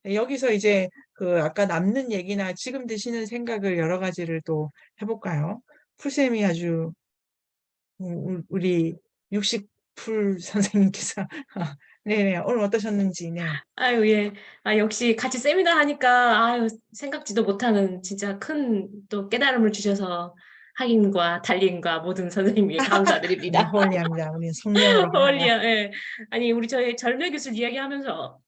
여기서 이제 그 아까 남는 얘기나 지금 드시는 생각을 여러 가지를 또 해볼까요? 풀쌤이 아주 우리 육식풀 선생님께서 네네 오늘 어떠셨는지 네. 아유, 예. 아, 역시 같이 세미나 하니까, 아유, 생각지도 못하는 진짜 큰 또 깨달음을 주셔서 확인과 달림과 모든 선생님께 우리 감사드립니다. 홀리합니다. 우리 성령으로 하나가. 헐리야, 예. 아니, 우리 저희 절매 기술 이야기하면서,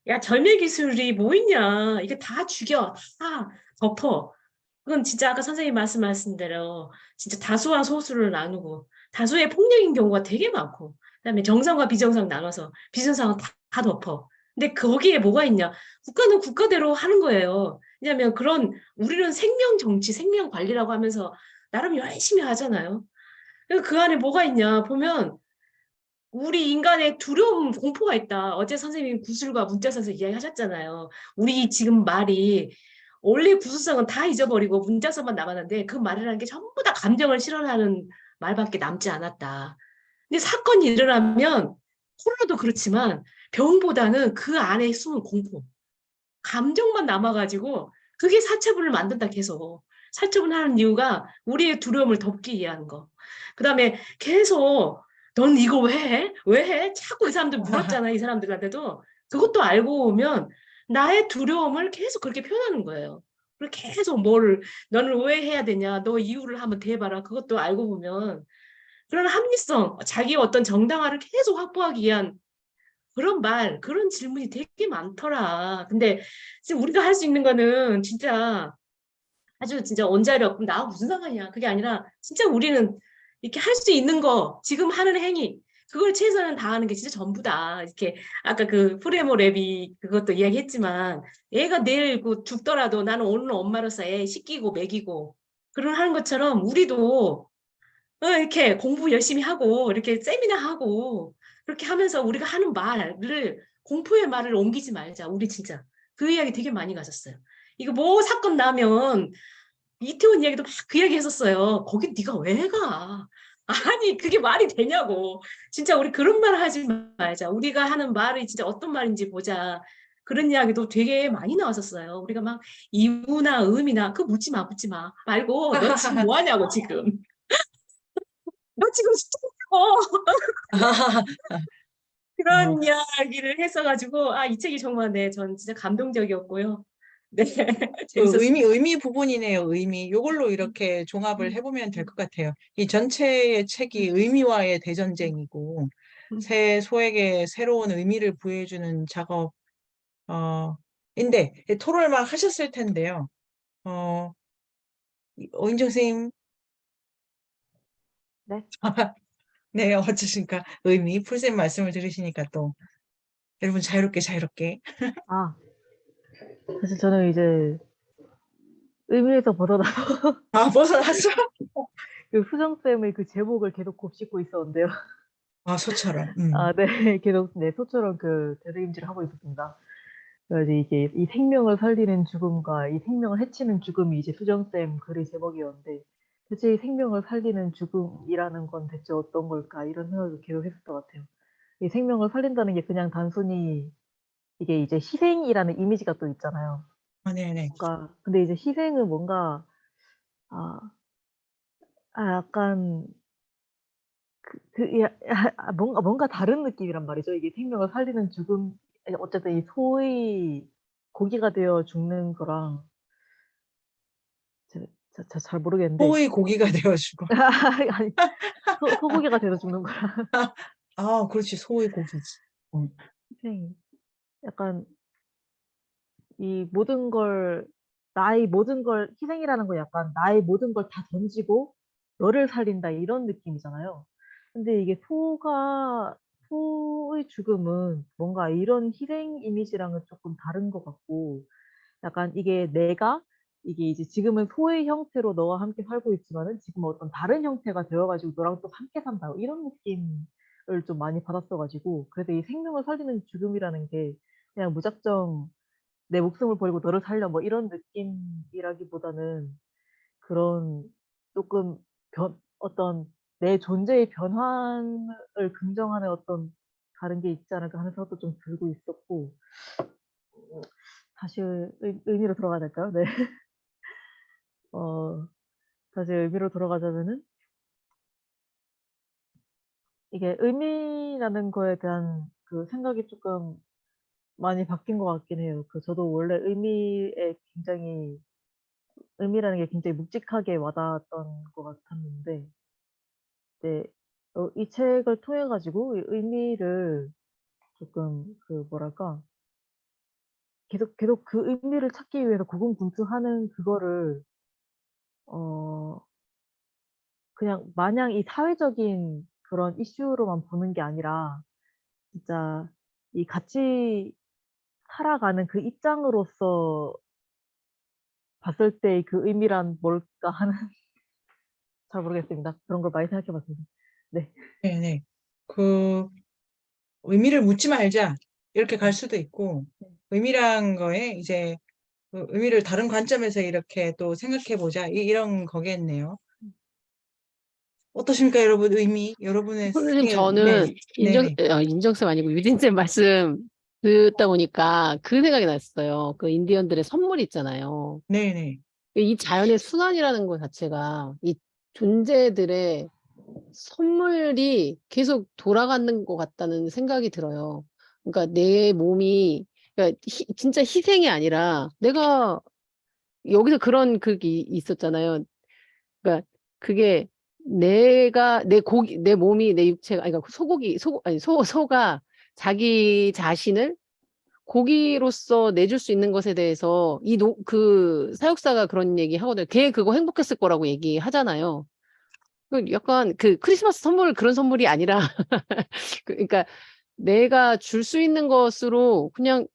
야, 절매 기술이 뭐 있냐. 이게 다 죽여. 다 덮어. 그건 진짜 아까 선생님 말씀하신 대로 진짜 다수와 소수를 나누고 다수의 폭력인 경우가 되게 많고 그다음에 정상과 비정상 나눠서 비정상은 다 덮어. 근데 거기에 뭐가 있냐? 국가는 국가대로 하는 거예요. 왜냐하면 그런 우리는 생명 정치, 생명 관리라고 하면서 나름 열심히 하잖아요. 그 안에 뭐가 있냐 보면 우리 인간의 두려움, 공포가 있다. 어제 선생님 구술과 문자선에서 이야기하셨잖아요. 우리 지금 말이 원래 구술성은 다 잊어버리고 문자선만 남았는데 그 말이라는 게 전부 다 감정을 실현하는 말밖에 남지 않았다. 근데 사건이 일어나면 코로나도 그렇지만 병보다는 그 안에 숨은 공포, 감정만 남아가지고 그게 사체분을 만든다 계속. 사체분하는 이유가 우리의 두려움을 덮기 위한 거. 그다음에 계속 넌 이거 왜 해? 왜 해? 자꾸 이 사람들 물었잖아, 이 사람들한테도. 그것도 알고 보면 나의 두려움을 계속 그렇게 표현하는 거예요. 그리고 계속 너는 왜 해야 되냐? 너 이유를 한번 대봐라. 그것도 알고 보면 그런 합리성, 자기의 어떤 정당화를 계속 확보하기 위한 그런 말, 그런 질문이 되게 많더라. 근데 지금 우리가 할 수 있는 거는 진짜 아주 진짜 원자력, 그럼 나하고 무슨 상관이야. 그게 아니라 진짜 우리는 이렇게 할 수 있는 거, 지금 하는 행위, 그걸 최선을 다하는 게 진짜 전부다. 이렇게 아까 그 프레모 랩이 그것도 이야기했지만 애가 내일 그 죽더라도 나는 오늘 엄마로서 애 씻기고 먹이고 그런 하는 것처럼 우리도 이렇게 공부 열심히 하고, 이렇게 세미나 하고, 그렇게 하면서 우리가 하는 말을, 공포의 말을 옮기지 말자. 우리 진짜. 그 이야기 되게 많이 가졌어요. 이거 뭐 사건 나면, 이태원 이야기도 막 그 이야기 했었어요. 거기 네가 왜 가? 아니, 그게 말이 되냐고. 진짜 우리 그런 말 하지 말자. 우리가 하는 말이 진짜 어떤 말인지 보자. 그런 이야기도 되게 많이 나왔었어요. 우리가 막 이유나 의미나 그거 묻지 마. 말고 너 지금 뭐 하냐고 지금. 너 지금 스토커 어, 그런 이야기를 했어가지고 아, 이 책이 정말 네, 전 진짜 감동적이었고요. 네, 그 재밌었습니다. 의미 부분이네요. 의미. 요걸로 음, 이렇게 종합을 음, 해보면 될 음, 것 같아요. 이 전체의 책이 음, 의미와의 음, 대전쟁이고, 음. 새 소에게 새로운 의미를 부여해주는 작업, 인데, 토론을 막 하셨을 텐데요. 어, 오인정 선생님, 네. 네, 어떠신가? 의미, 풀쌤 말씀을 들으시니까 또, 여러분 자유롭게. 아, 사실 저는 이제 의미에서 벗어나서 아, 벗어났어? 그 수정쌤의 그 제목을 계속 곱씹고 있었는데요. 아, 소처럼. 아, 네. 계속, 네, 소처럼 그 되새김질을 하고 있었습니다. 그래서 이게 이 생명을 살리는 죽음과 이 생명을 해치는 죽음이 이제 수정쌤 글의 제목이었는데, 대체 이 생명을 살리는 죽음이라는 건 대체 어떤 걸까? 이런 생각을 계속 했을 것 같아요. 이 생명을 살린다는 게 그냥 단순히 이게 이제 희생이라는 이미지가 또 있잖아요. 아, 네네. 뭔가, 근데 이제 희생은 뭔가, 아, 약간, 뭔가 다른 느낌이란 말이죠. 이게 생명을 살리는 죽음, 아니, 어쨌든 이 소의 고기가 되어 죽는 거랑, 잘 모르겠는데, 소의 고기가 되어주고. 아니, 소고기가 되어 죽는 거랑, 아, 그렇지. 소의 고기지. 음. 희생, 약간, 이 모든 걸, 나의 모든 걸, 희생이라는 건 약간 나의 모든 걸 다 던지고, 너를 살린다, 이런 느낌이잖아요. 근데 이게 소의 죽음은 뭔가 이런 희생 이미지랑은 조금 다른 것 같고, 약간 이게 이제 지금은 소의 형태로 너와 함께 살고 있지만은 지금 어떤 다른 형태가 되어가지고 너랑 또 함께 산다. 이런 느낌을 좀 많이 받았어가지고, 그래서 이 생명을 살리는 죽음이라는 게 그냥 무작정 내 목숨을 걸고 너를 살려 뭐 이런 느낌이라기보다는 그런 조금 어떤 내 존재의 변환을 긍정하는 어떤 다른 게 있지 않을까 하는 생각도 좀 들고 있었고, 다시 의미로 돌아가야 될까요? 네. 어, 다시 의미로 돌아가자면은 이게 의미라는 거에 대한 그 생각이 조금 많이 바뀐 것 같긴 해요. 저도 원래 의미라는 게 굉장히 묵직하게 와닿았던 것 같았는데, 네, 이 책을 통해 가지고 이 의미를 조금 뭐랄까, 계속 그 의미를 찾기 위해서 고군분투하는 그거를 어 그냥 마냥 이 사회적인 그런 이슈로만 보는 게 아니라 진짜 이 같이 살아가는 그 입장으로서 봤을 때의 그 의미란 뭘까 하는 잘 모르겠습니다. 그런 걸 많이 생각해 봤습니다. 네. 네네. 그 의미를 묻지 말자 이렇게 갈 네. 수도 있고 네. 의미란 거에 이제 그 의미를 다른 관점에서 이렇게 또 생각해 보자 이런 거겠네요. 어떠십니까, 여러분? 의미 여러분의 선생님, 네, 저는 네네, 인정쌤 아니고 유진쌤 말씀 듣다 보니까 그 생각이 났어요. 그 인디언들의 선물 있잖아요. 네네, 이 자연의 순환이라는 것 자체가 이 존재들의 선물이 계속 돌아가는 것 같다는 생각이 들어요. 그러니까 내 몸이, 그러니까 진짜 희생이 아니라 내가 여기서 그런 그게 있었잖아요. 그러니까 그게 내 몸이, 내 육체가, 아니, 그러니까 소가 자기 자신을 고기로서 내줄 수 있는 것에 대해서 그 사육사가 그런 얘기 하거든요. 걔 그거 행복했을 거라고 얘기하잖아요. 약간 그 크리스마스 선물 그런 선물이 아니라 그러니까 내가 줄 수 있는 것으로 그냥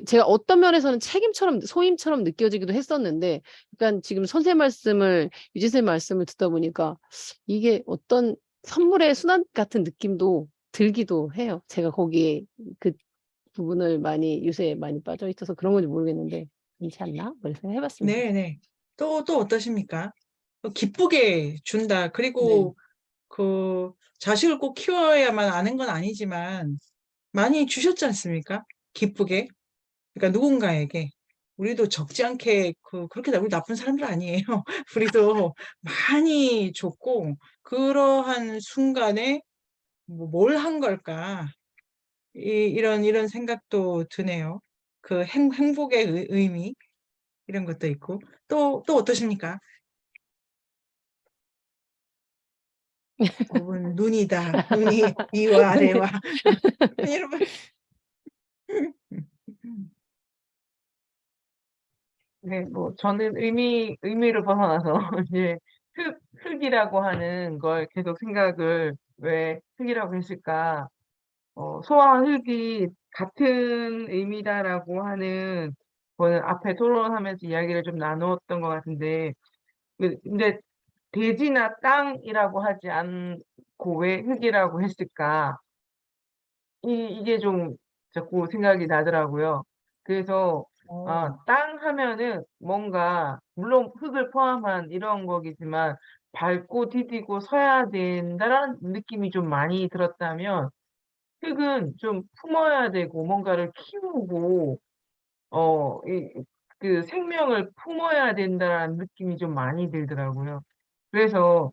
제가 어떤 면에서는 책임처럼 소임처럼 느껴지기도 했었는데 약간 지금 유진 쌤 말씀을 듣다 보니까 이게 어떤 선물의 순환 같은 느낌도 들기도 해요. 제가 거기에 그 부분을 요새 많이 빠져 있어서 그런 건지 모르겠는데 그렇지 않나? 그래서 해봤습니다. 네네. 또 어떠십니까? 기쁘게 준다. 네. 그리고 그 자식을 꼭 키워야만 아는 건 아니지만 많이 주셨지 않습니까? 기쁘게. 그러니까 누군가에게 우리도 적지 않게 그렇게 우리 나쁜 사람들 아니에요. 우리도 많이 줬고 그러한 순간에 뭘 한 걸까? 이런 생각도 드네요. 그 행복의 의미 이런 것도 있고 또 어떠십니까? 여러분 눈이다. 눈이 위와 네. 아래와 여러분 네, 뭐, 저는 의미를 벗어나서, 이제, 흙이라고 하는 걸 계속 생각을 왜 흙이라고 했을까? 소와 흙이 같은 의미다라고 하는 거는 앞에 토론하면서 이야기를 좀 나누었던 것 같은데, 근데 대지나 땅이라고 하지 않고 왜 흙이라고 했을까? 이게 좀 자꾸 생각이 나더라고요. 그래서 땅 하면은 뭔가 물론 흙을 포함한 이런 거겠지만 밟고 디디고 서야 된다라는 느낌이 좀 많이 들었다면 흙은 좀 품어야 되고 뭔가를 키우고 그 생명을 품어야 된다라는 느낌이 좀 많이 들더라고요. 그래서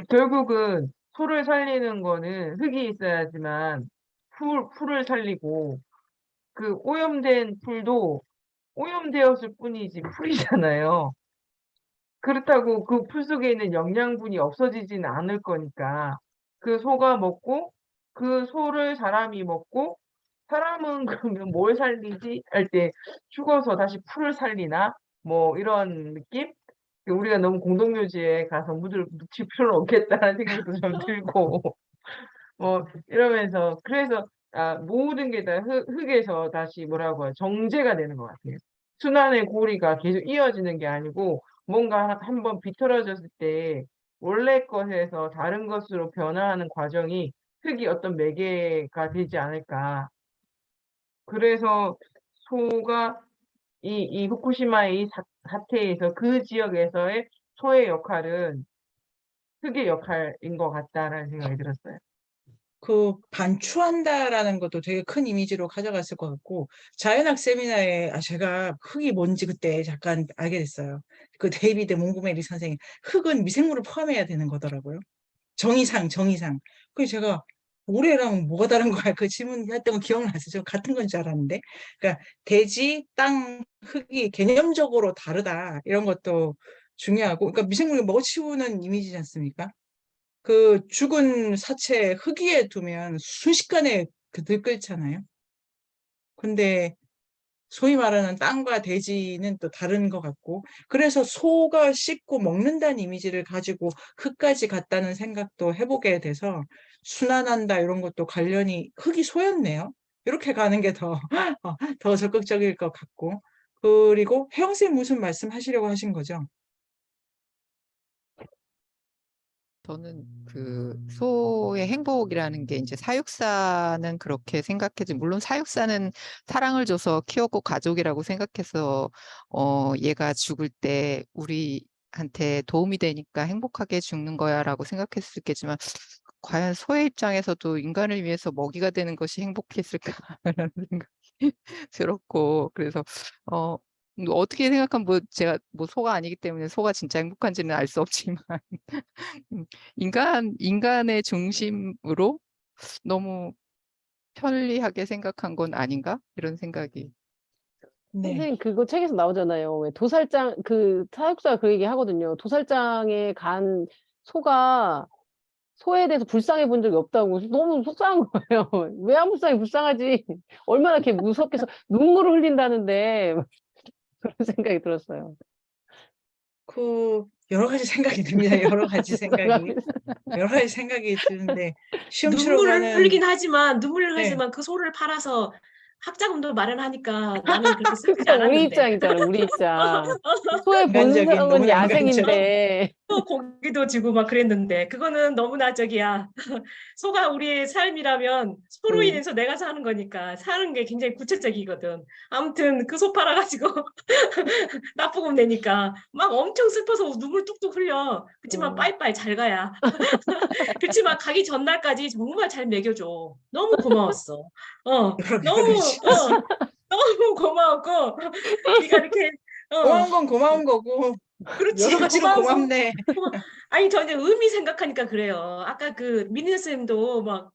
결국은 소를 살리는 거는 흙이 있어야지만 풀을 살리고 그 오염된 풀도 오염되었을 뿐이지 풀이잖아요. 그렇다고 그 풀 속에 있는 영양분이 없어지지는 않을 거니까 그 소가 먹고 그 소를 사람이 먹고 사람은 그러면 뭘 살리지? 할 때 죽어서 다시 풀을 살리나? 뭐 이런 느낌? 우리가 너무 공동묘지에 가서 묻힐 필요는 없겠다는 생각도 좀 들고 이러면서 그래서 모든 게 다 흙에서 다시 뭐라고 해요? 정제가 되는 것 같아요. 순환의 고리가 계속 이어지는 게 아니고 뭔가 한번 비틀어졌을 때 원래 것에서 다른 것으로 변화하는 과정이 흙이 어떤 매개가 되지 않을까. 그래서 소가 이 후쿠시마의 이 사태에서 그 지역에서의 소의 역할은 흙의 역할인 것 같다라는 생각이 들었어요. 그 반추한다라는 것도 되게 큰 이미지로 가져갔을 것 같고 자연학 세미나에 제가 흙이 뭔지 그때 잠깐 알게 됐어요. 그 데이비드 몽고메리 선생님 흙은 미생물을 포함해야 되는 거더라고요. 정의상. 그래서 제가 모래랑 뭐가 다른 거야? 그 질문했던 거 기억나세요? 저 같은 건 줄 알았는데. 그러니까 대지, 땅, 흙이 개념적으로 다르다. 이런 것도 중요하고. 그러니까 미생물이 먹어치우는 이미지지 않습니까? 그 죽은 사체 흙 위에 두면 순식간에 그 들끓잖아요. 근데 소위 말하는 땅과 대지는 또 다른 것 같고, 그래서 소가 씹고 먹는다는 이미지를 가지고 흙까지 갔다는 생각도 해보게 돼서 순환한다 이런 것도 관련이 흙이 소였네요. 이렇게 가는 게 더, 더 적극적일 것 같고. 그리고 혜영 쌤 무슨 말씀 하시려고 하신 거죠? 저는 그 소의 행복이라는 게 이제 사육사는 그렇게 생각해지 물론 사육사는 사랑을 줘서 키웠고 가족이라고 생각해서 얘가 죽을 때 우리한테 도움이 되니까 행복하게 죽는 거야라고 생각했을 수 있겠지만 과연 소의 입장에서도 인간을 위해서 먹이가 되는 것이 행복했을까라는 생각이 들었고 그래서 어떻게 생각하면 뭐 제가 뭐 소가 아니기 때문에 소가 진짜 행복한지는 알 수 없지만 음, 인간의 중심으로 너무 편리하게 생각한 건 아닌가? 이런 생각이. 네. 선생님 그거 책에서 나오잖아요. 왜 도살장 그 사육사가 그 얘기 하거든요. 도살장에 간 소가 소에 대해서 불쌍해 본 적이 없다고 너무 속상한 거예요. 왜 안 불쌍해? 불쌍하지. 얼마나 이렇게 무섭게 눈물을 흘린다는데 그런 생각이 들었어요. 그 여러 가지 생각이 듭니다. 여러 가지 생각이. 여러 가지 생각이 드는데 시험 치러 눈물을 가는 흘리긴 하지만 눈물을 네. 흘리지만 그 소를 팔아서 학자금도 마련하니까 나는 그렇게 슬프지 그러니까 우리 않았는데. 입장이잖아, 우리 입장. 소의 인간적인 본성은 너무나 야생인데 또 고기도 지고 막 그랬는데 그거는 너무나 저기야. 소가 우리의 삶이라면 소로 인해서 내가 사는 거니까 사는 게 굉장히 구체적이거든. 아무튼 그 소 팔아가지고 납부금 내니까 막 엄청 슬퍼서 눈물 뚝뚝 흘려. 그치만 빠이빠이 잘 가야. 그치만 가기 전날까지 정말 잘 먹여줘. 너무 고마웠어. 너무 그렇지. 너무 고마웠고 네가 이렇게 고마운 건 고마운 거고 그렇지 여러 가지로 고마운 거 고맙네. 아니 저 이제 의미 생각하니까 그래요. 아까 그 민희 선생님도 막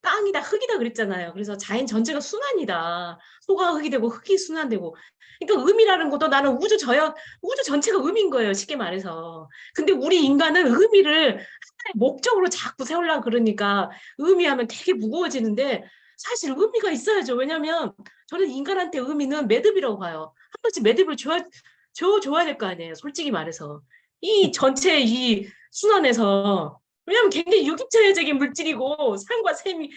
땅이다 흙이다 그랬잖아요. 그래서 자연 전체가 순환이다. 소가 흙이 되고 흙이 순환되고. 그러니까 의미라는 것도 나는 우주 전체가 의미인 거예요. 쉽게 말해서. 근데 우리 인간은 의미를 하나의 목적으로 자꾸 세우려고 그러니까 의미하면 되게 무거워지는데 사실 의미가 있어야죠. 왜냐하면 저는 인간한테 의미는 매듭이라고 봐요. 한 번씩 매듭을 줘야 될 거 아니에요. 솔직히 말해서. 이 전체 이 순환에서 왜냐면 굉장히 유기체적인 물질이고 산과 샘이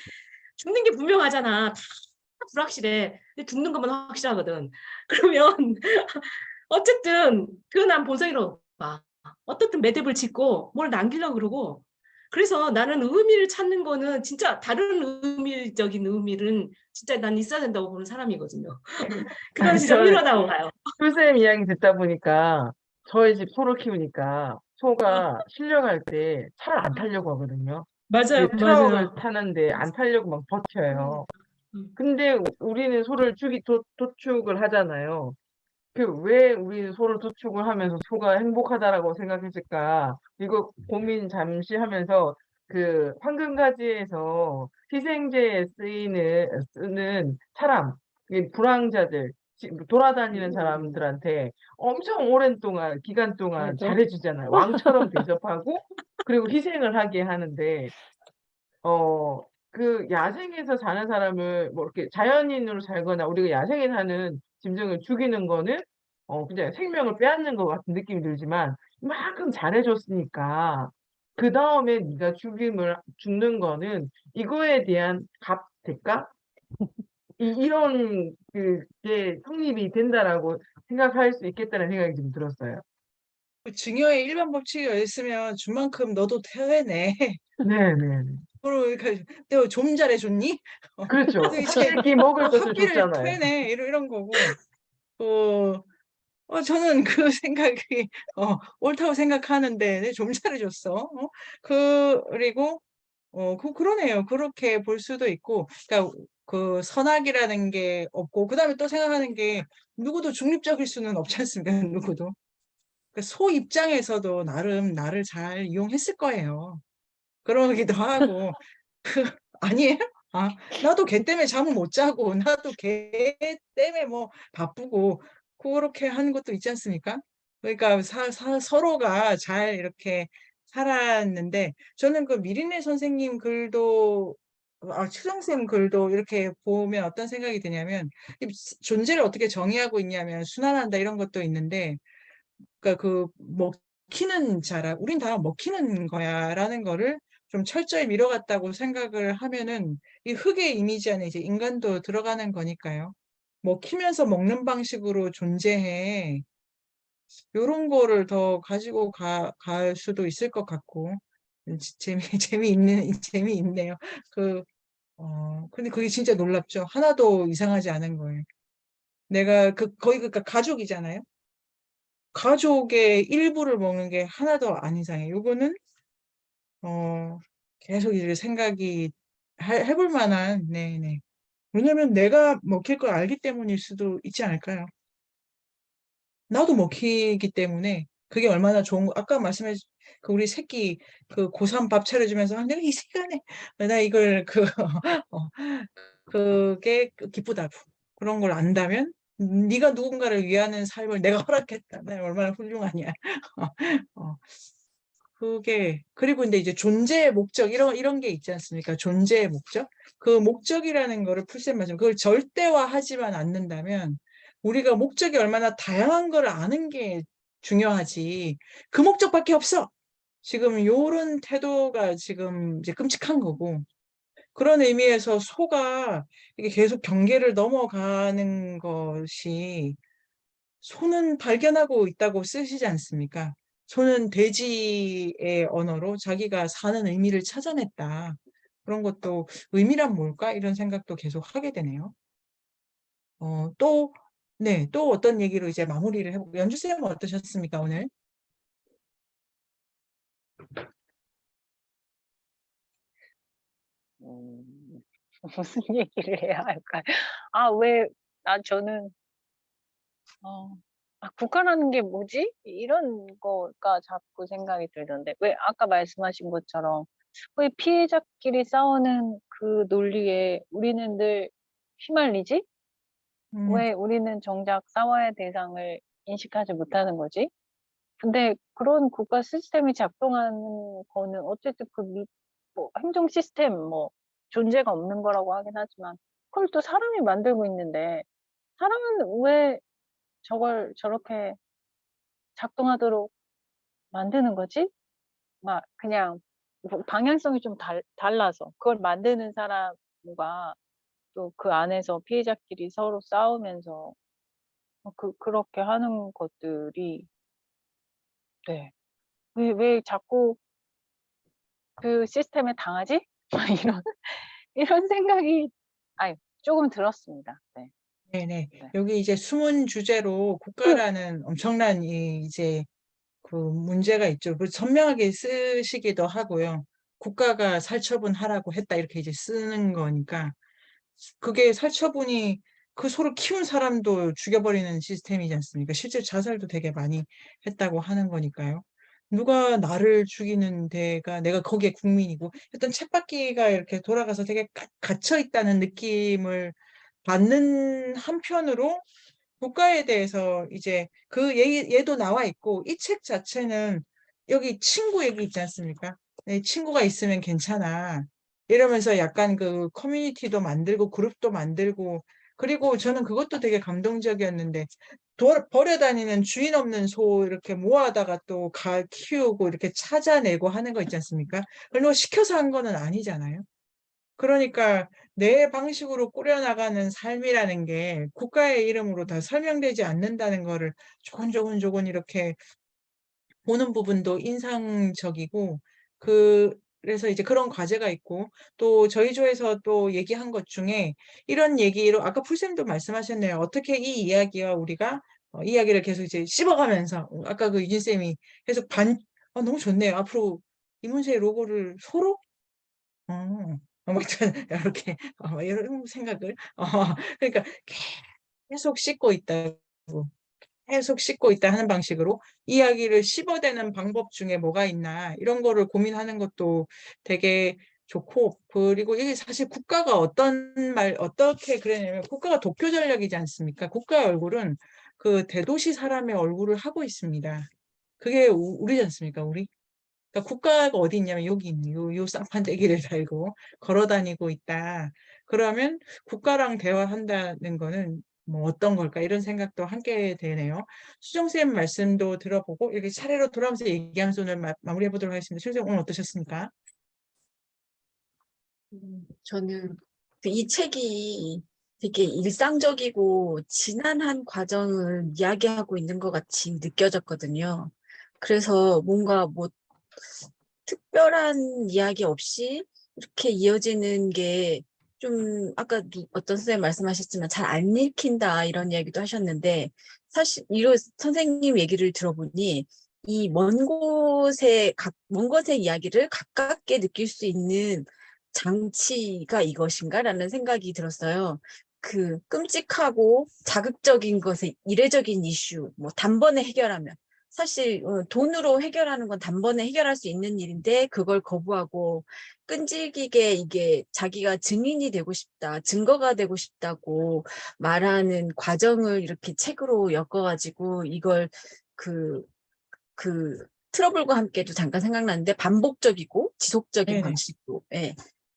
죽는 게 분명하잖아. 다 불확실해. 근데 죽는 것만 확실하거든. 그러면 어쨌든 그건 난 본성이라고 봐. 어떻든 매듭을 짓고 뭘 남기려고 그러고 그래서 나는 의미를 찾는 거는 진짜 다른 의미적인 의미는 진짜 난 있어야 된다고 보는 사람이거든요. 그건 진짜 저는 필요하다고 봐요. 풀쌤 이야기 듣다 보니까 저희 집 소를 키우니까 소가 실려갈 때 차를 안 타려고 하거든요. 맞아요, 그 트럭을 맞아요. 타는데 안 타려고 막 버텨요. 음. 근데 우리는 소를 도축을 하잖아요. 그 왜 우리는 소를 도축을 하면서 소가 행복하다라고 생각했을까? 이거 고민 잠시 하면서 그 황금가지에서 희생제에 쓰는 사람, 이 불황자들, 돌아다니는 사람들한테 엄청 오랜 동안, 기간 동안 맞아. 잘해주잖아요. 왕처럼 대접하고, 그리고 희생을 하게 하는데, 그 야생에서 사는 사람을 뭐 이렇게 자연인으로 살거나 우리가 야생에 사는 짐승을 죽이는 거는 그냥 생명을 빼앗는 것 같은 느낌이 들지만 이만큼 잘해줬으니까 그 다음에 네가 죽는 거는 이거에 대한 대가? 이런 그게 성립이 된다라고 생각할 수 있겠다는 생각이 좀 들었어요. 그 증여의 일반 법칙이 있으면 준 만큼 너도 퇴회네. 네네. 서로 내가 좀 잘해줬니? 그렇죠. 그래서 이제 새끼 먹을 것을 학비를 줬잖아요. 퇴네 이런 거고. 저는 그 생각이 옳다고 생각하는데 내 좀 잘해줬어. 그리고 그러네요. 그렇게 볼 수도 있고, 그러니까 그 선악이라는 게 없고, 그 다음에 또 생각하는 게 누구도 중립적일 수는 없지 않습니까? 누구도. 그러니까 소 입장에서도 나름 나를 잘 이용했을 거예요. 그러기도 하고, 아니에요? 아, 나도 걔 때문에 잠을 못 자고, 나도 걔 때문에 뭐 바쁘고, 그렇게 하는 것도 있지 않습니까? 그러니까 서로가 잘 이렇게 살았는데, 저는 그 미린내 선생님 글도, 추정쌤 글도 이렇게 보면 어떤 생각이 드냐면, 이 존재를 어떻게 정의하고 있냐면, 순환한다 이런 것도 있는데, 그러니까 그 먹히는 자라, 우린 다 먹히는 거야라는 거를 좀 철저히 밀어갔다고 생각을 하면은 이 흙의 이미지 안에 이제 인간도 들어가는 거니까요. 먹히면서 먹는 방식으로 존재해. 요런 거를 더 가지고 갈 수도 있을 것 같고. 재미있네요. 근데 그게 진짜 놀랍죠. 하나도 이상하지 않은 거예요. 내가 거의 그러니까 가족이잖아요. 가족의 일부를 먹는 게 하나도 안 이상해. 요거는 계속 이제 생각이 해볼 만한, 네네. 왜냐면 내가 먹힐 걸 알기 때문일 수도 있지 않을까요? 나도 먹히기 때문에 그게 얼마나 좋은 거. 아까 말씀해 그 우리 새끼 그 고3 밥 차려주면서 내가 이 시간에 나 이걸 어, 그게 기쁘다고. 그런 걸 안다면 네가 누군가를 위하는 삶을 내가 허락했다. 나 얼마나 훌륭하냐. 어, 그리고 근데 이제 존재의 목적, 이런 게 있지 않습니까? 존재의 목적? 그 목적이라는 거를 풀쌤 말씀, 그걸 절대화하지만 않는다면, 우리가 목적이 얼마나 다양한 걸 아는 게 중요하지. 그 목적밖에 없어! 지금 요런 태도가 지금 이제 끔찍한 거고, 그런 의미에서 소가 이게 계속 경계를 넘어가는 것이 소는 발견하고 있다고 쓰시지 않습니까? 소는 돼지의 언어로 자기가 사는 의미를 찾아냈다. 그런 것도 의미란 뭘까? 이런 생각도 계속 하게 되네요. 또, 네, 또 어떤 얘기로 이제 마무리를 해보고, 연주쌤은 어떠셨습니까, 오늘? 음, 무슨 얘기를 해야 할까요? 아, 왜, 저는, 어, 국가라는 게 뭐지? 이런 거가 자꾸 생각이 들던데. 왜, 아까 말씀하신 것처럼, 왜 피해자끼리 싸우는 그 논리에 우리는 늘 휘말리지? 음, 왜 우리는 정작 싸워야 할 대상을 인식하지 못하는 거지? 근데 그런 국가 시스템이 작동하는 거는 어쨌든 뭐, 행정 시스템, 뭐, 존재가 없는 거라고 하긴 하지만, 그걸 또 사람이 만들고 있는데, 사람은 왜 저걸 저렇게 작동하도록 만드는 거지? 막, 그냥, 뭐 방향성이 좀 달라서, 그걸 만드는 사람과 또 그 안에서 피해자끼리 서로 싸우면서, 그렇게 하는 것들이, 네. 왜 자꾸 그 시스템에 당하지? 막 이런 생각이, 아니, 조금 들었습니다. 네, 네네. 네. 여기 이제 숨은 주제로 국가라는 엄청난 이제 그 문제가 있죠. 그 선명하게 쓰시기도 하고요. 국가가 살처분하라고 했다 이렇게 이제 쓰는 거니까 그게 살처분이 그 소를 키운 사람도 죽여버리는 시스템이지 않습니까? 실제 자살도 되게 많이 했다고 하는 거니까요. 누가 나를 죽이는 데가 내가 거기에 국민이고 어떤 쳇바퀴가 이렇게 돌아가서 되게 갇혀 있다는 느낌을 받는 한편으로 국가에 대해서 이제 그 얘도 나와 있고 이 책 자체는 여기 친구 얘기 있지 않습니까? 네, 친구가 있으면 괜찮아. 이러면서 약간 그 커뮤니티도 만들고 그룹도 만들고 그리고 저는 그것도 되게 감동적이었는데 버려다니는 주인 없는 소 이렇게 모아다가 또 키우고 이렇게 찾아내고 하는 거 있지 않습니까? 그걸 시켜서 한 거는 아니잖아요. 그러니까 내 방식으로 꾸려나가는 삶이라는 게 국가의 이름으로 다 설명되지 않는다는 거를 조곤조곤 이렇게 보는 부분도 인상적이고 그래서 이제 그런 과제가 있고 또 저희 조에서 또 얘기한 것 중에 이런 얘기로 아까 풀쌤도 말씀하셨네요. 어떻게 이 이야기와 우리가 이야기를 계속 이제 씹어가면서 아까 그 유진쌤이 계속 너무 좋네요. 앞으로 이문세의 로고를 소로 아무튼 이렇게 이런 생각을 그러니까 계속 씻고 있다고 계속 씻고 있다 하는 방식으로 이야기를 씹어대는 방법 중에 뭐가 있나 이런 거를 고민하는 것도 되게 좋고 그리고 이게 사실 국가가 어떻게 그러냐면 국가가 도쿄 전략이지 않습니까? 국가의 얼굴은 그 대도시 사람의 얼굴을 하고 있습니다. 그게 우리지 않습니까? 우리? 그러니까 국가가 어디 있냐면 여기 있는 요 쌍판대기를 달고 걸어 다니고 있다. 그러면 국가랑 대화한다는 거는 뭐 어떤 걸까? 이런 생각도 함께 되네요. 수정 쌤 말씀도 들어보고 이렇게 차례로 돌아오면서 얘기하면서 오늘 마무리해 보도록 하겠습니다. 수정 쌤 오늘 어떠셨습니까? 저는 이 책이 되게 일상적이고 지난한 과정을 이야기하고 있는 것 같이 느껴졌거든요. 그래서 뭔가 뭐 특별한 이야기 없이 이렇게 이어지는 게 좀 아까 어떤 선생님 말씀하셨지만 잘 안 읽힌다 이런 이야기도 하셨는데 사실 이런 선생님 얘기를 들어보니 이 먼 곳의 이야기를 가깝게 느낄 수 있는 장치가 이것인가라는 생각이 들었어요. 그 끔찍하고 자극적인 것의 이례적인 이슈, 뭐 단번에 해결하면 사실 돈으로 해결하는 건 단번에 해결할 수 있는 일인데 그걸 거부하고 끈질기게 이게 자기가 증인이 되고 싶다, 증거가 되고 싶다고 말하는 과정을 이렇게 책으로 엮어가지고 이걸 그 트러블과 함께도 잠깐 생각나는데 반복적이고 지속적인 네네. 방식으로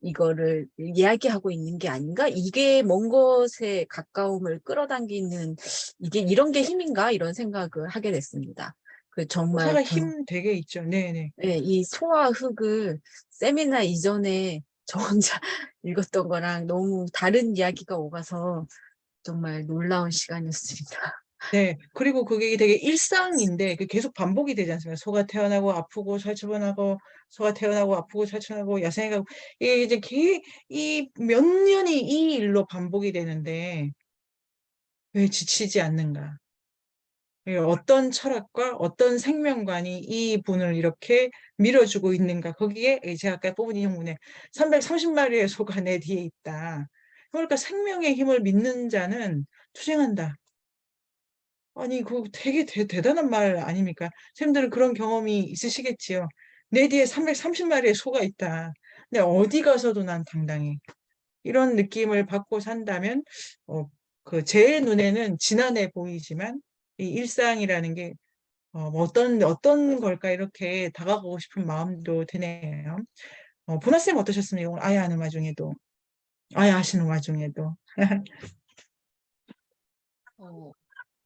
이거를 이야기하고 있는 게 아닌가? 이게 먼 것에 가까움을 끌어당기는 이게 이런 게 힘인가? 이런 생각을 하게 됐습니다. 그 정말 호사가 힘 되게 있죠. 네네. 이 소와 흙을 세미나 이전에 저 혼자 읽었던 거랑 너무 다른 이야기가 오가서 정말 놀라운 시간이었습니다. 네. 그리고 그게 되게 일상인데 그 계속 반복이 되지 않습니까? 소가 태어나고 아프고 살처분하고 소가 태어나고 아프고 살처분하고 야생에 가고 이게 이제 이 몇 년이 이 일로 반복이 되는데 왜 지치지 않는가? 어떤 철학과 어떤 생명관이 이 분을 이렇게 밀어주고 있는가? 거기에 제가 아까 뽑은 인용문에 330마리의 소가 내 뒤에 있다. 그러니까 생명의 힘을 믿는 자는 투쟁한다. 아니, 그거 되게 대단한 말 아닙니까? 쌤들은 그런 경험이 있으시겠지요. 내 뒤에 330마리의 소가 있다. 근데 어디 가서도 난 당당해. 이런 느낌을 받고 산다면, 제 눈에는 지난해 보이지만, 이 일상이라는 게, 뭐 어떤 걸까 이렇게 다가가고 싶은 마음도 드네요. 보나쌤 어떠셨습니까? 오늘 아야 하는 와중에도, 아야 하시는 와중에도.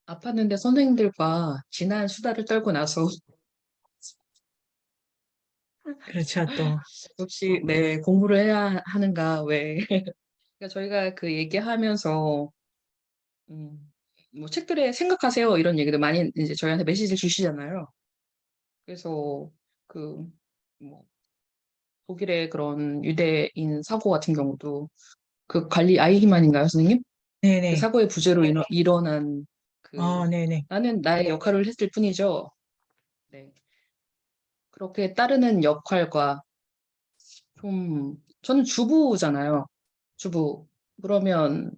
아팠는데 선생님들과 진한 수다를 떨고 나서 그렇죠, 또. 역시 공부를 해야 하는가 왜 그러니까 저희가 그 얘기하면서 뭐 책들에 생각하세요 이런 얘기도 많이 이제 저희한테 메시지를 주시잖아요. 그래서 그 뭐 독일의 그런 유대인 사고 같은 경우도 그 관리 아이히만인가요, 선생님? 그 네네. 사고의 부재로 일어난 네네. 나는 나의 역할을 했을 뿐이죠. 네. 그렇게 따르는 역할과 저는 주부잖아요. 주부. 그러면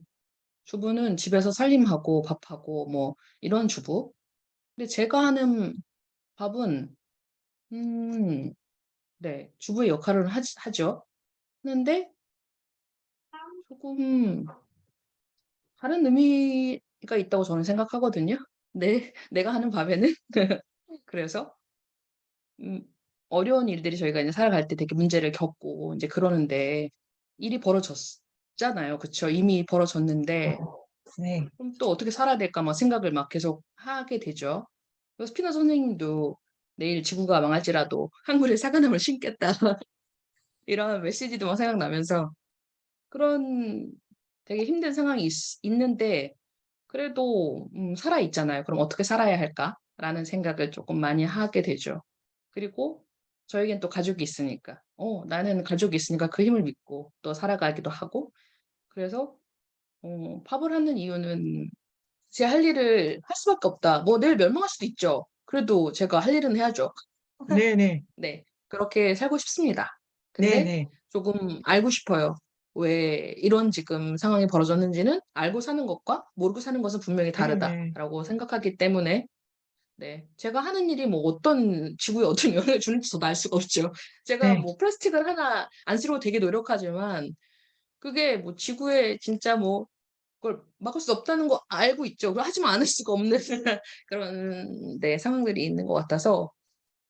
주부는 집에서 살림하고 밥하고 뭐 이런 주부. 근데 제가 하는 밥은 주부의 역할을 하죠. 하는데 조금 다른 의미가 있다고 저는 생각하거든요. 내가 하는 밥에는. 그래서 어려운 일들이 저희가 이제 살아갈 때 되게 문제를 겪고 이제 그러는데 일이 벌어졌잖아요. 그쵸? 이미 벌어졌는데 네. 그럼 또 어떻게 살아야 될까 막 생각을 막 계속 하게 되죠. 그래서 스피너 선생님도 내일 지구가 망할지라도 한 그루의 사과나무를 심겠다. 이런 메시지도 막 생각나면서 그런 되게 힘든 상황이 있는데 그래도 살아 있잖아요. 그럼 어떻게 살아야 할까라는 생각을 조금 많이 하게 되죠. 그리고 저에겐 또 가족이 있으니까 나는 가족이 있으니까 그 힘을 믿고 또 살아가기도 하고 그래서 팝을 하는 이유는 제 할 일을 할 수밖에 없다. 뭐 내일 멸망할 수도 있죠. 그래도 제가 할 일은 해야죠. 네네. 네, 그렇게 살고 싶습니다. 근데 네네. 조금 알고 싶어요. 왜 이런 지금 상황이 벌어졌는지는 알고 사는 것과 모르고 사는 것은 분명히 네네. 다르다라고 생각하기 때문에 네, 제가 하는 일이 뭐 어떤 지구에 어떤 영향을 주는지 저도 알 수가 없죠. 제가 네. 뭐 플라스틱을 하나 안 쓰려고 되게 노력하지만 그게 뭐 지구에 진짜 뭐 그걸 막을 수 없다는 거 알고 있죠. 하지만 않을 수가 없는 그런 네, 상황들이 있는 것 같아서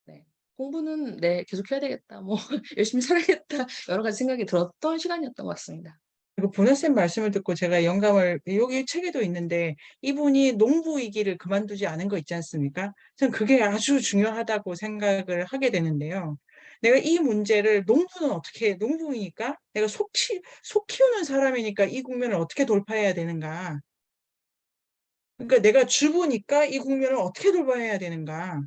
네, 공부는 네, 계속 해야 되겠다. 뭐 열심히 살아야겠다. 여러 가지 생각이 들었던 시간이었던 것 같습니다. 그리고 보나쌤 말씀을 듣고 제가 영감을, 여기 책에도 있는데, 이분이 농부이기를 그만두지 않은 거 있지 않습니까? 저는 그게 아주 중요하다고 생각을 하게 되는데요. 내가 이 문제를, 농부는 어떻게, 농부이니까 내가 속 키우는 사람이니까 이 국면을 어떻게 돌파해야 되는가. 그러니까 내가 주부니까 이 국면을 어떻게 돌파해야 되는가.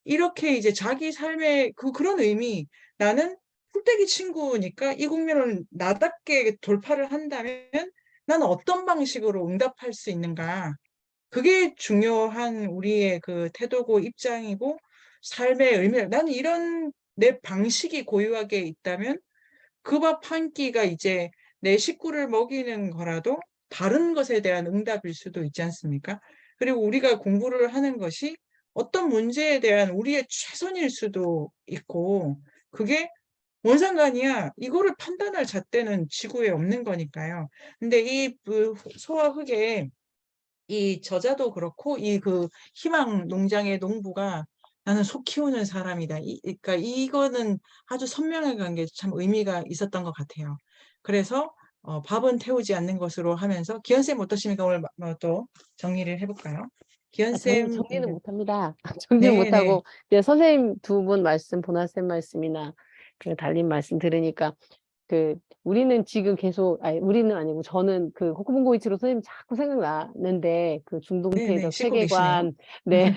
이렇게 이제 자기 삶의 그런 의미, 나는 풀떼기 친구니까 이 국면을 나답게 돌파를 한다면 나는 어떤 방식으로 응답할 수 있는가. 그게 중요한 우리의 그 태도고 입장이고 삶의 의미. 나는 이런 내 방식이 고유하게 있다면 그 밥 한 끼가 이제 내 식구를 먹이는 거라도 다른 것에 대한 응답일 수도 있지 않습니까? 그리고 우리가 공부를 하는 것이 어떤 문제에 대한 우리의 최선일 수도 있고, 그게 뭔 상관이야. 이거를 판단할 잣대는 지구에 없는 거니까요. 근데 그 소와 흙의 이 저자도 그렇고 이 그 희망 농장의 농부가 나는 소 키우는 사람이다. 그러니까 이거는 아주 선명하게 간 게 참 의미가 있었던 것 같아요. 그래서 밥은 태우지 않는 것으로 하면서 기현쌤 어떠십니까? 오늘 또 정리를 해볼까요? 저는 기현쌤, 정리는 못합니다. 정리는 네네. 못하고 이제 선생님 두 분 말씀, 보나쌤 말씀이나 그 달님 말씀 들으니까 그 우리는 지금 계속 아니 우리는 아니고 저는 그 코코몽고이치로 선생님 자꾸 생각나는데 그 네네. 중동태적 씻고 계시네요. 세계관 네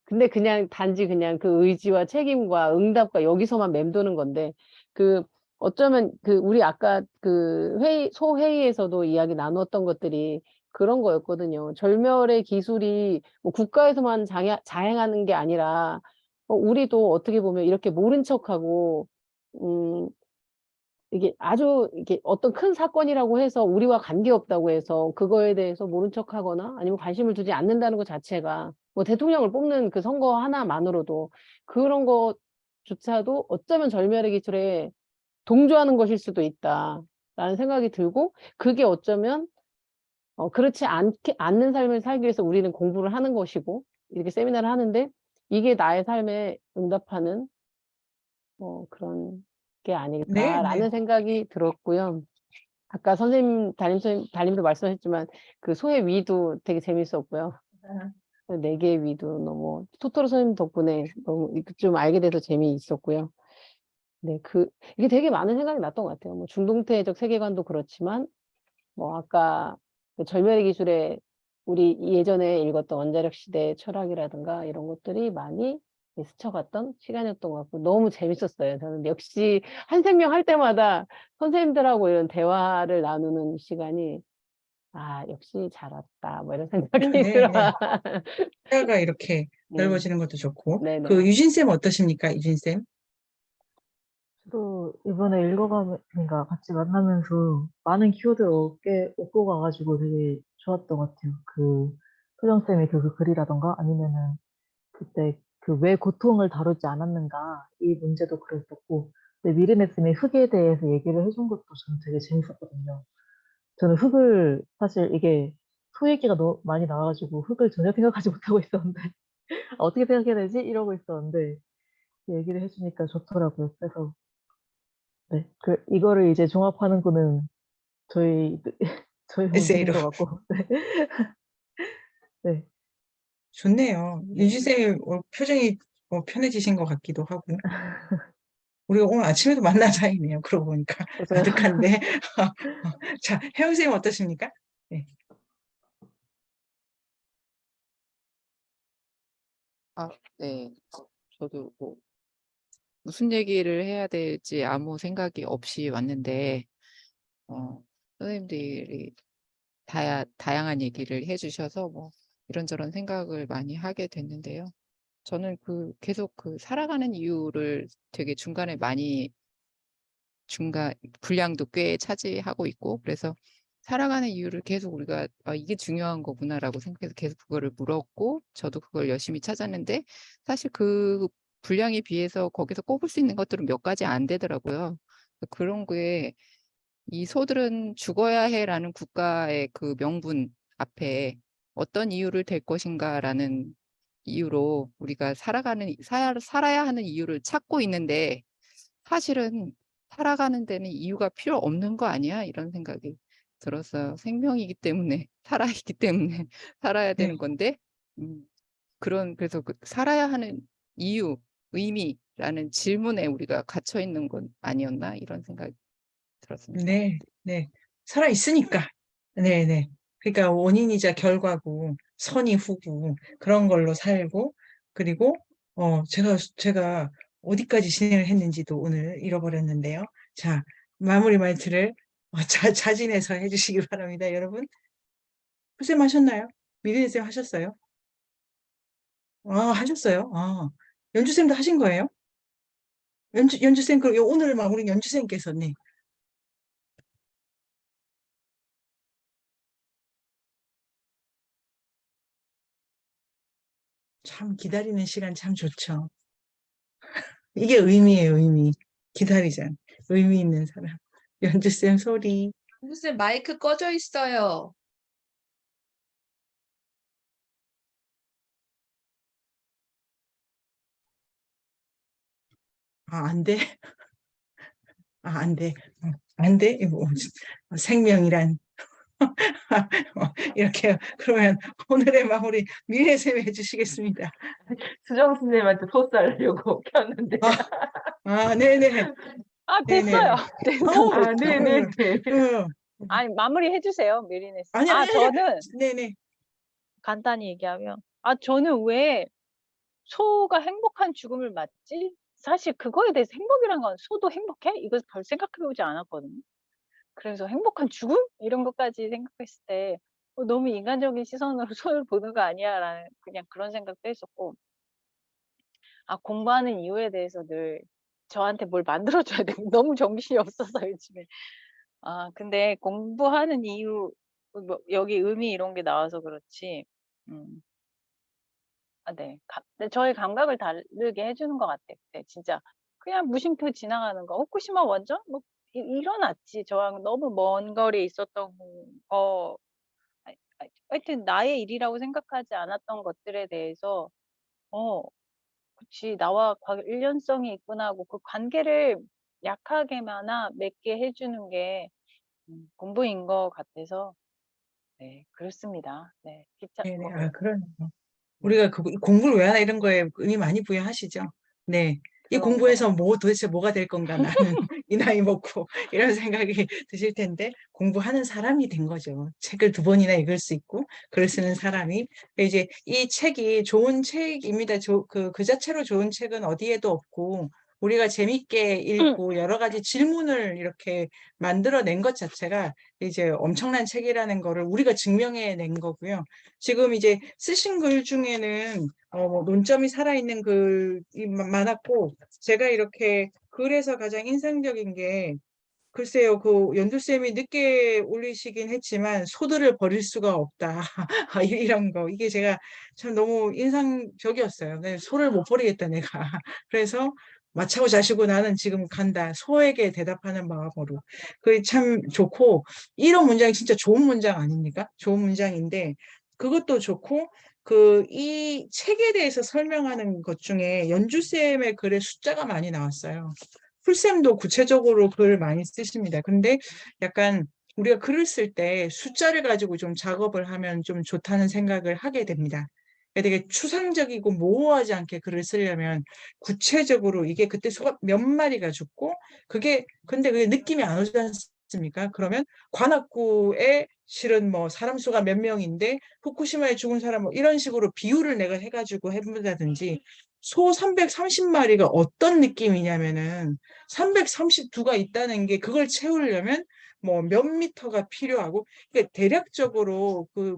근데 그냥 단지 그냥 그 의지와 책임과 응답과 여기서만 맴도는 건데 그 어쩌면 그 우리 아까 그 소회의에서도 이야기 나눴던 것들이 그런 거였거든요. 절멸의 기술이 뭐 국가에서만 자행하는 게 아니라 우리도 어떻게 보면 이렇게 모른 척하고 음 이게 아주 이게 어떤 큰 사건이라고 해서 우리와 관계없다고 해서 그거에 대해서 모른 척하거나 아니면 관심을 두지 않는다는 것 자체가 뭐 대통령을 뽑는 그 선거 하나만으로도 그런 것조차도 어쩌면 절멸의 기술에 동조하는 것일 수도 있다라는 생각이 들고 그게 어쩌면 그렇지 않는 삶을 살기 위해서 우리는 공부를 하는 것이고 이렇게 세미나를 하는데 이게 나의 삶에 응답하는 그런 게 네, 네. 아닐까라는 생각이 들었고요. 아까 담임도 말씀하셨지만 그 소의 위도 되게 재밌었고요. 네 개의 위도 너무 토토로 선생님 덕분에 너무 좀 알게 돼서 재미있었고요. 네, 이게 되게 많은 생각이 났던 것 같아요. 뭐 중동태적 세계관도 그렇지만 뭐 아까 그 절멸의 기술에 우리 예전에 읽었던 원자력 시대의 철학이라든가 이런 것들이 많이 스쳐갔던 시간이었던 것 같고 너무 재밌었어요. 저는 역시 한 생명 할 때마다 선생님들하고 이런 대화를 나누는 시간이 역시 잘 왔다 뭐 이런 생각이 네, 네, 네. 들어요. 시야가 이렇게 네, 넓어지는 것도 좋고. 네네. 그 유진쌤 어떠십니까? 유진쌤? 저도 이번에 읽어가면가 같이 만나면서 많은 키워드를 얻고 가가지고 되게 좋았던 것 같아요. 그 표정쌤의 그 글이라던가 아니면은 그때 그 왜 고통을 다루지 않았는가 이 문제도 그랬었고 근데 미르네쌤이 흙에 대해서 얘기를 해준 것도 저는 되게 재밌었거든요. 저는 흙을 사실 이게 소 얘기가 너무 많이 나와가지고 흙을 전혀 생각하지 못하고 있었는데 어떻게 생각해야 되지? 이러고 있었는데 얘기를 해주니까 좋더라고요. 그래서 네, 이거를 이제 종합하는 거는 저희 저희 문제인 에세이로. 것 같고 네. 네. 좋네요. 유진쌤 표정이 편해지신 것 같기도 하고. 우리가 오늘 아침에도 만난 사이네요. 그러고 보니까. 맞아요. 아득한데. 자, 혜영쌤 어떠십니까? 네. 네. 저도 뭐 무슨 얘기를 해야 될지 아무 생각이 없이 왔는데 선생님들이 다양한 얘기를 해주셔서 뭐 이런저런 생각을 많이 하게 됐는데요. 저는 계속 살아가는 이유를 되게 중간에 많이 분량도 꽤 차지하고 있고 그래서 살아가는 이유를 계속 우리가 이게 중요한 거구나라고 생각해서 계속 그거를 물었고 저도 그걸 열심히 찾았는데 사실 그 분량에 비해서 거기서 꼽을 수 있는 것들은 몇 가지 안 되더라고요. 그런 거에 이 소들은 죽어야 해라는 국가의 그 명분 앞에 어떤 이유를 댈 것인가라는 이유로 우리가 살아야 하는 이유를 찾고 있는데 사실은 살아가는 데는 이유가 필요 없는 거 아니야? 이런 생각이 들었어요. 생명이기 때문에 살아있기 때문에 살아야 네. 되는 건데 그래서 그 살아야 하는 이유, 의미라는 질문에 우리가 갇혀 있는 건 아니었나 이런 생각이 들었습니다. 네, 네. 살아있으니까. 네, 네. 그러니까 원인이자 결과고, 선이 후고, 그런 걸로 살고, 그리고, 제가 어디까지 진행을 했는지도 오늘 잃어버렸는데요. 자, 마무리 말투를 자진해서 해주시기 바랍니다, 여러분. 쌤 하셨나요? 미리네 쌤 하셨어요? 하셨어요? 연주쌤도 하신 거예요? 연주쌤, 오늘 마무리 연주쌤께서, 네. 참 기다리는 시간 참 좋죠. 이게 의미예요, 의미. 기다리자. 의미 있는 사람. 연주쌤 소리. 쌤 마이크 꺼져 있어요. 안 돼. 안 돼. 안 돼. 이거 생명이란. 이렇게 그러면 오늘의 마무리 미래쌤이 해주시겠습니다. 수정 선생님한테 토스하려고 켰는데. 네네. 네네. 됐어요. 됐어. 네네네. 아니, 마무리 해주세요, 메리네 씨. 아니, 저는 네네. 간단히 얘기하면, 저는 왜 소가 행복한 죽음을 맞지? 사실 그거에 대해서 행복이란 건 소도 행복해? 이거 별 생각해보지 않았거든요. 그래서 행복한 죽음? 이런 것까지 생각했을 때 너무 인간적인 시선으로 소를 보는 거 아니야? 라는 그냥 그런 생각도 했었고, 공부하는 이유에 대해서 늘 저한테 뭘 만들어줘야 돼. 너무 정신이 없어서 요즘에. 근데 공부하는 이유, 뭐 여기 의미 이런 게 나와서 그렇지. 음. 네. 근데 저의 감각을 다르게 해주는 것 같아요. 네, 진짜 그냥 무심코 지나가는 거. 후쿠시마 원전? 뭐 일어났지. 저랑 너무 먼 거리에 있었던 거. 하여튼 나의 일이라고 생각하지 않았던 것들에 대해서 그치, 나와 일련성이 있구나 하고 그 관계를 약하게나마 맺게 해주는 게 공부인 것 같아서 네, 그렇습니다. 네, 네네. 그러네요. 우리가 공부를 왜 하나 이런 거에 의미 많이 부여하시죠. 네. 이 그런 거. 공부에서 도대체 뭐가 될 건가 나는 이 나이 먹고 이런 생각이 드실 텐데 공부하는 사람이 된 거죠. 책을 2번이나 읽을 수 있고 글을 쓰는 사람이 이제 이 책이 좋은 책입니다. 그 자체로 좋은 책은 어디에도 없고 우리가 재밌게 읽고 여러 가지 질문을 이렇게 만들어낸 것 자체가 이제 엄청난 책이라는 거를 우리가 증명해낸 거고요. 지금 이제 쓰신 글 중에는 뭐 논점이 살아있는 글이 많았고 제가 이렇게 글에서 가장 인상적인 게 글쎄요, 그 연두쌤이 늦게 올리시긴 했지만 소들을 버릴 수가 없다. 이런 거. 이게 제가 참 너무 인상적이었어요. 소를 못 버리겠다, 내가. 그래서 마차고 자시고 나는 지금 간다. 소에게 대답하는 마음으로. 그게 참 좋고, 이런 문장이 진짜 좋은 문장 아닙니까? 좋은 문장인데, 그것도 좋고, 이 책에 대해서 설명하는 것 중에 연주쌤의 글에 숫자가 많이 나왔어요. 풀쌤도 구체적으로 글을 많이 쓰십니다. 근데 약간 우리가 글을 쓸 때 숫자를 가지고 좀 작업을 하면 좀 좋다는 생각을 하게 됩니다. 되게 추상적이고 모호하지 않게 글을 쓰려면 구체적으로 이게 그때 소가 몇 마리가 죽고 근데 그게 느낌이 안 오지 않습니까? 그러면 관악구에 실은 뭐 사람 수가 몇 명인데 후쿠시마에 죽은 사람 뭐 이런 식으로 비유를 내가 해가지고 해본다든지 소 330마리가 어떤 느낌이냐면은 332가 있다는 게 그걸 채우려면 뭐 몇 미터가 필요하고 그러니까 대략적으로 그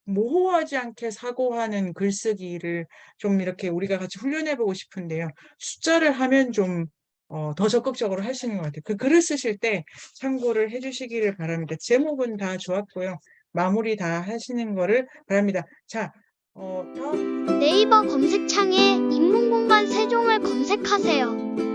모호하지 않게 사고하는 글쓰기를 좀 이렇게 우리가 같이 훈련해 보고 싶은데요. 숫자를 하면 좀 더 적극적으로 할 수 있는 것 같아요. 그 글을 쓰실 때 참고를 해주시기를 바랍니다. 제목은 다 좋았고요. 마무리 다 하시는 거를 바랍니다. 자, 다음. 네이버 검색창에 인문공간 세종을 검색하세요.